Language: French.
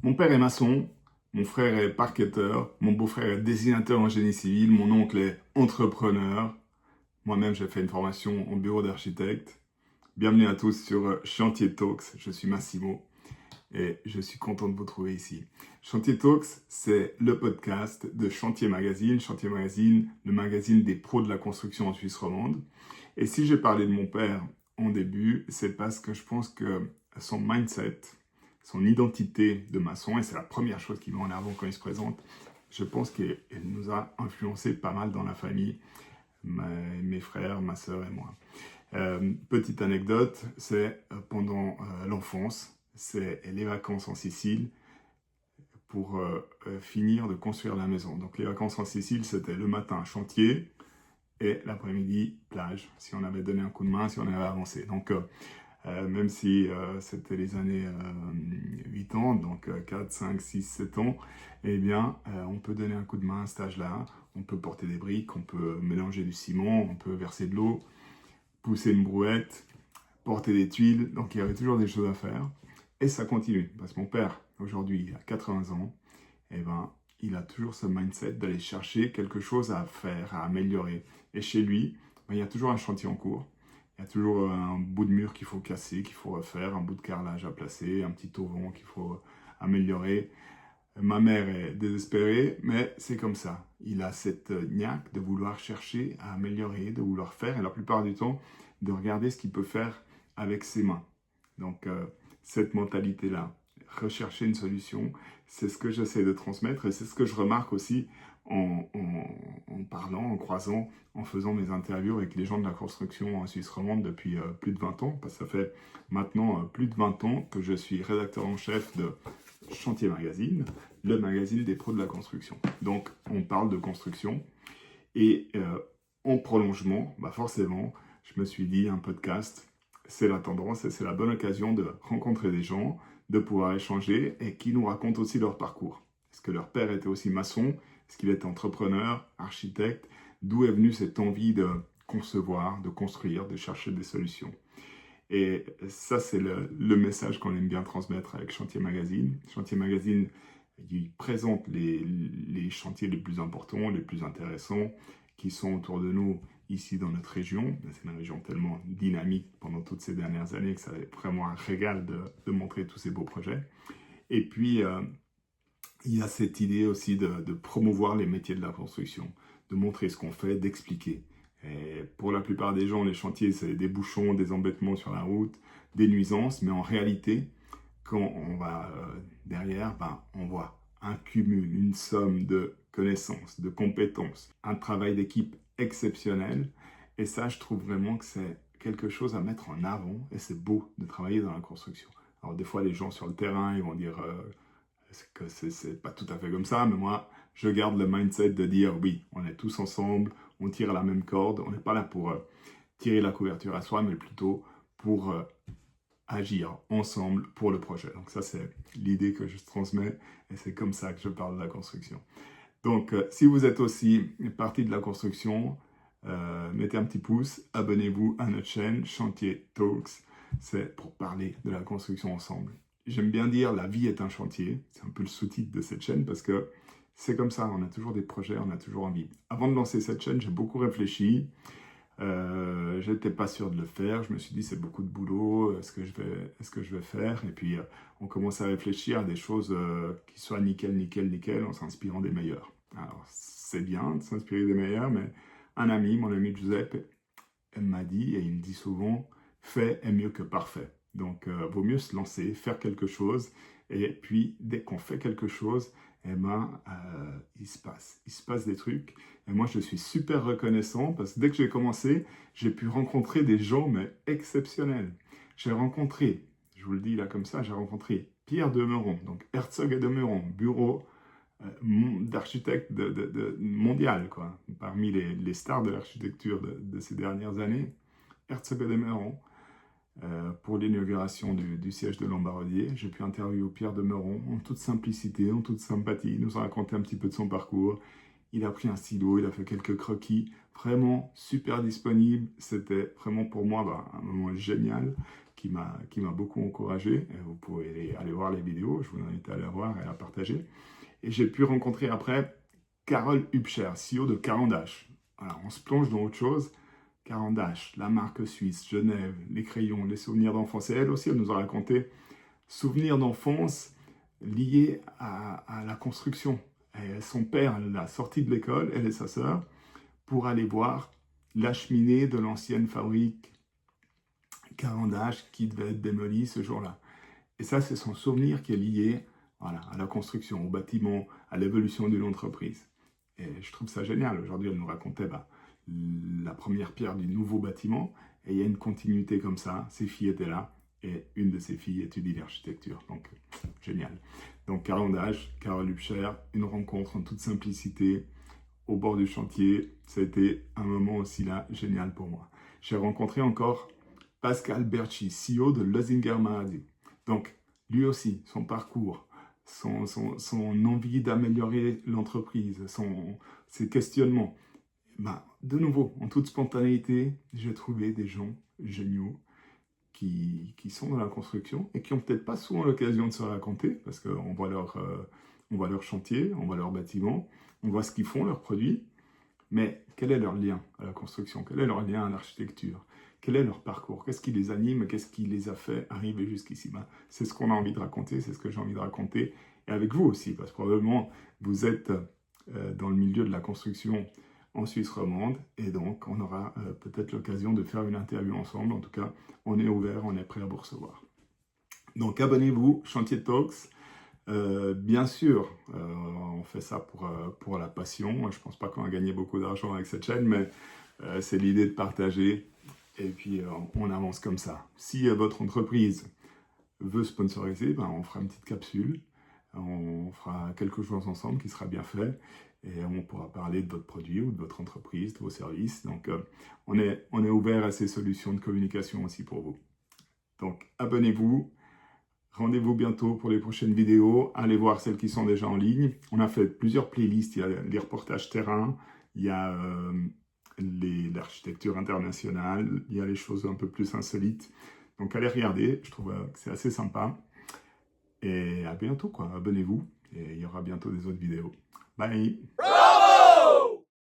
Mon père est maçon, mon frère est parquetteur, mon beau-frère est dessinateur en génie civil, mon oncle est entrepreneur. Moi-même, j'ai fait une formation en bureau d'architecte. Bienvenue à tous sur Chantier Talks. Je suis Massimo et je suis content de vous trouver ici. Chantier Talks, c'est le podcast de Chantier Magazine. Chantier Magazine, le magazine des pros de la construction en Suisse romande. Et si j'ai parlé de mon père en début, c'est parce que je pense que son mindset, son identité de maçon, et c'est la première chose qu'il met en avant quand il se présente, je pense qu'elle nous a influencé pas mal dans la famille, mes frères, ma sœur et moi. Petite anecdote, c'est pendant l'enfance, c'est les vacances en Sicile pour finir de construire la maison. Donc les vacances en Sicile, c'était le matin chantier et l'après-midi plage, si on avait donné un coup de main, si on avait avancé. Donc même si c'était les années 8 ans, donc 4, 5, 6, 7 ans, eh bien, on peut donner un coup de main à cet âge-là. On peut porter des briques, on peut mélanger du ciment, on peut verser de l'eau, pousser une brouette, porter des tuiles. Donc, il y avait toujours des choses à faire. Et ça continue. Parce que mon père, aujourd'hui, il a 80 ans, eh ben, il a toujours ce mindset d'aller chercher quelque chose à faire, à améliorer. Et chez lui, ben, il y a toujours un chantier en cours. Il y a toujours un bout de mur qu'il faut casser, qu'il faut refaire, un bout de carrelage à placer, un petit auvent qu'il faut améliorer. Ma mère est désespérée, mais c'est comme ça. Il a cette niaque de vouloir chercher à améliorer, de vouloir faire, et la plupart du temps, de regarder ce qu'il peut faire avec ses mains. Donc, cette mentalité-là, rechercher une solution, c'est ce que j'essaie de transmettre, et c'est ce que je remarque aussi en parlant, en croisant, en faisant mes interviews avec les gens de la construction en Suisse romande depuis plus de 20 ans, parce que ça fait maintenant plus de 20 ans que je suis rédacteur en chef de Chantier Magazine, le magazine des pros de la construction. Donc, on parle de construction, et en prolongement, bah forcément, je me suis dit, un podcast, c'est la tendance et c'est la bonne occasion de rencontrer des gens, de pouvoir échanger et qui nous racontent aussi leur parcours. Est-ce que leur père était aussi maçon? Est-ce qu'il était entrepreneur, architecte? D'où est venue cette envie de concevoir, de construire, de chercher des solutions? Et ça, c'est le message qu'on aime bien transmettre avec Chantier Magazine. Chantier Magazine, il présente les chantiers les plus importants, les plus intéressants, qui sont autour de nous ici dans notre région. C'est une région tellement dynamique pendant toutes ces dernières années que ça va être vraiment un régal de montrer tous ces beaux projets. Et puis, il y a cette idée aussi de promouvoir les métiers de la construction, de montrer ce qu'on fait, d'expliquer. Et pour la plupart des gens, les chantiers, c'est des bouchons, des embêtements sur la route, des nuisances, mais en réalité, quand on va derrière, ben, on voit un cumul, une somme de connaissances, de compétences, un travail d'équipe exceptionnel. Et ça, je trouve vraiment que c'est quelque chose à mettre en avant, et c'est beau de travailler dans la construction. Alors des fois, les gens sur le terrain, ils vont dire que c'est pas tout à fait comme ça, mais moi, je garde le mindset de dire oui, on est tous ensemble, on tire à la même corde, on n'est pas là pour tirer la couverture à soi, mais plutôt pour agir ensemble pour le projet. Donc ça, c'est l'idée que je transmets et c'est comme ça que je parle de la construction. Donc, si vous êtes aussi partie de la construction, mettez un petit pouce, abonnez-vous à notre chaîne Chantier Talks, c'est pour parler de la construction ensemble. J'aime bien dire la vie est un chantier, c'est un peu le sous-titre de cette chaîne parce que c'est comme ça, on a toujours des projets, on a toujours envie. Avant de lancer cette chaîne, j'ai beaucoup réfléchi, j'étais pas sûr de le faire, je me suis dit c'est beaucoup de boulot, est-ce que je vais faire? Et puis on commence à réfléchir à des choses qui soient nickel, nickel, nickel, en s'inspirant des meilleurs. Alors c'est bien de s'inspirer des meilleurs, mais un ami, mon ami Giuseppe, m'a dit, et il me dit souvent, fait est mieux que parfait. Donc vaut mieux se lancer, faire quelque chose, et puis dès qu'on fait quelque chose, eh ben, il se passe des trucs. Et moi, je suis super reconnaissant parce que dès que j'ai commencé, j'ai pu rencontrer des gens mais exceptionnels. J'ai rencontré, je vous le dis là comme ça, j'ai rencontré Pierre Demeron, donc Herzog et Demeron, bureau d'architecte mondial, quoi, parmi les stars de l'architecture de ces dernières années. Herzog et Demeron, pour l'inauguration du siège de Lambarodier. J'ai pu interviewer Pierre Demeron en toute simplicité, en toute sympathie. Il nous a raconté un petit peu de son parcours. Il a pris un stylo, il a fait quelques croquis. Vraiment super disponible. C'était vraiment pour moi un moment génial. qui m'a beaucoup encouragé. Et vous pouvez aller voir les vidéos, je vous invite à aller voir et à partager. Et j'ai pu rencontrer après Carole Hübscher, CEO de Caran-d'Ache. Voilà, on se plonge dans autre chose. Caran-d'Ache, la marque suisse, Genève, les crayons, les souvenirs d'enfance. Et elle aussi, elle nous a raconté souvenirs d'enfance liés à la construction. Et son père l'a sorti de l'école, elle et sa sœur, pour aller voir la cheminée de l'ancienne fabrique Caran-d'Ache qui devait être démolie ce jour-là. Et ça, c'est son souvenir qui est lié voilà, à la construction, au bâtiment, à l'évolution d'une entreprise. Et je trouve ça génial. Aujourd'hui, elle nous racontait la première pierre du nouveau bâtiment. Et il y a une continuité comme ça. Ses filles étaient là. Et une de ses filles étudie l'architecture. Donc, génial. Donc, Caran-d'Ache, Carole Hübscher, une rencontre en toute simplicité au bord du chantier. Ça a été un moment aussi là génial pour moi. J'ai rencontré encore Pascal Berchi, CEO de Lozinger Maradi. Donc, lui aussi, son parcours, son envie d'améliorer l'entreprise, ses questionnements. De nouveau, en toute spontanéité, j'ai trouvé des gens géniaux qui sont dans la construction et qui n'ont peut-être pas souvent l'occasion de se raconter parce qu'on voit leur chantier, on voit leur bâtiment, on voit ce qu'ils font, leurs produits, mais quel est leur lien à la construction? Quel est leur lien à l'architecture? Quel est leur parcours? Qu'est-ce qui les anime? Qu'est-ce qui les a fait arriver jusqu'ici? C'est ce qu'on a envie de raconter, c'est ce que j'ai envie de raconter, et avec vous aussi, parce que probablement vous êtes dans le milieu de la construction en Suisse romande, et donc on aura peut-être l'occasion de faire une interview ensemble. En tout cas, on est ouvert, on est prêt à vous recevoir. Donc abonnez-vous, Chantier Talks. Bien sûr, on fait ça pour la passion. Je ne pense pas qu'on va gagner beaucoup d'argent avec cette chaîne, mais c'est l'idée de partager. Et puis, on avance comme ça. Si votre entreprise veut sponsoriser, on fera une petite capsule. On fera quelque chose ensemble qui sera bien fait. Et on pourra parler de votre produit ou de votre entreprise, de vos services. Donc, on est ouvert à ces solutions de communication aussi pour vous. Donc, abonnez-vous. Rendez-vous bientôt pour les prochaines vidéos. Allez voir celles qui sont déjà en ligne. On a fait plusieurs playlists. Il y a les reportages terrain, il y a l'architecture internationale, il y a les choses un peu plus insolites. Donc allez regarder, je trouve que c'est assez sympa. Et à bientôt, quoi. Abonnez-vous et il y aura bientôt des autres vidéos. Bye!